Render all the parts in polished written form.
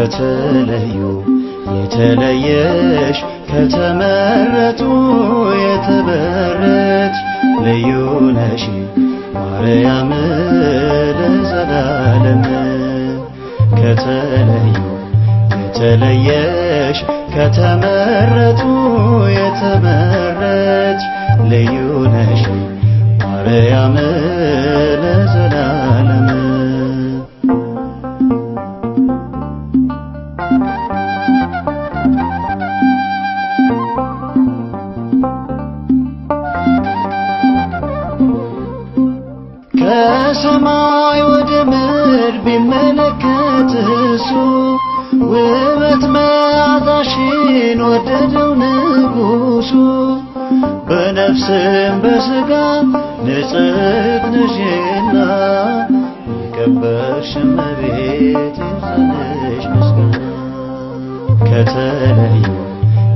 ከተለዩ የተለየሽ ከተመረጡ የተበረች ልዩ ነሽ ማርያም ለዘላለም። ከተለዩ የተለየሽ ከተመረጡ የተመረች ልዩ ነሽ ማርያም ለዘላለም። ከሰማይ ወደ ምድር ቢመለከት እሱ ውበት መዓዛሽን ወደደው ንጉሡ። በነፍስም በሥጋ ንጽሕት ነሽና የከበርሽ እመቤት ይብዛልሽ ምስጋና። ከተለዩ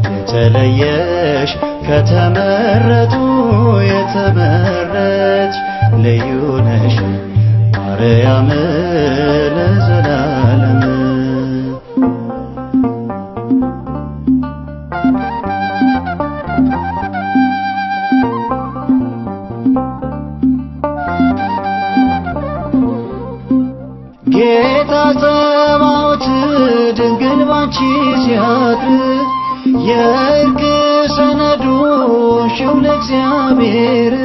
የተለየሽ ከተመረጡ የተመረች ልዩ ነሽ ማርያም ለዘላለም። ጌታ ጸባዖት ድንግል ባንቺ ሲያድር የእርቅ ሰነዱ ሆንሽው ለእግዚአብሔር።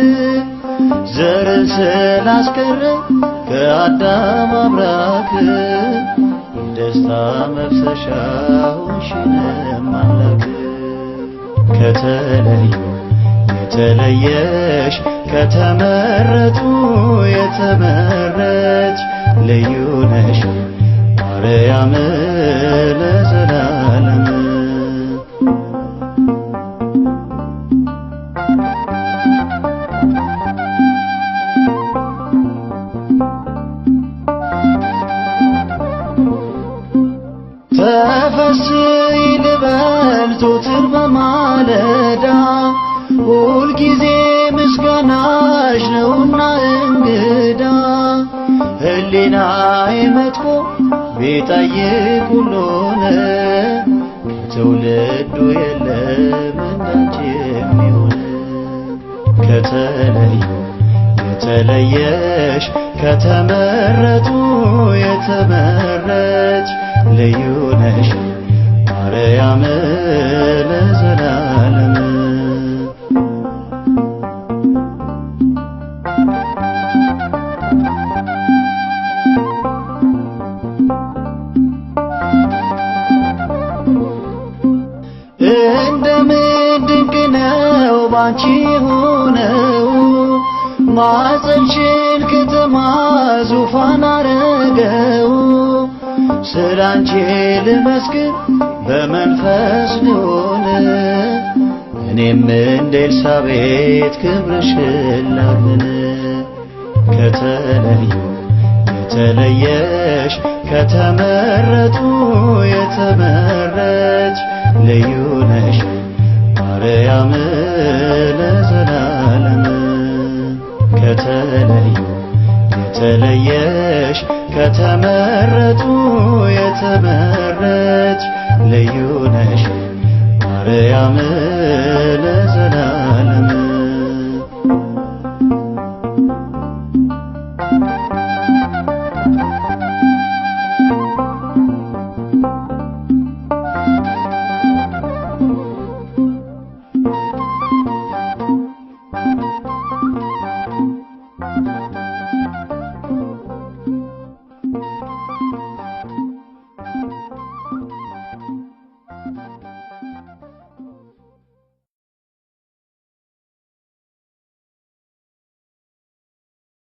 ዘርን ስላስቀረ ከአዳም አብራክ የደስታ መፍሰሻ ሆንሽንም አምላክ። ከተለዩ የተለየሽ ከተመረጡ የተመረች ልዩ ነሽ ማርያም ለዘላለም። ተፈሥሒ ልበል ዘወትር በማለዳ ሁልጊዜ ምስጋናሽ ነውና እንግዳ። ሕሊናዬ መጥቶ ቢጠይቅ ሁሉን ከትውልዱ የለም እንዳንቺ የሚሆን። ከተለዩ የተለየሽ ከተመረጡ የተመረች ልዩ ነሽ ማርያም ለዘላለም። እንደምን ድንቅ ነው ባንቺ ሆነው ማኅፀንሽን ከተማ ዙፋን አረገው። ስላንቺ ልመስክር በመንፈስ ልሆን እኔም እንደ ኤልሳቤጥ ክብርሽን ላግን። ከተለዩ የተለየሽ ከተመረጡ የተመረች ልዩ ነሽ ማርያም ለዘላለም። ከተለዩ የተለየሽ ከተመረጡ የተመረች ልዩ ነሽ ማርያም ለዘላለም።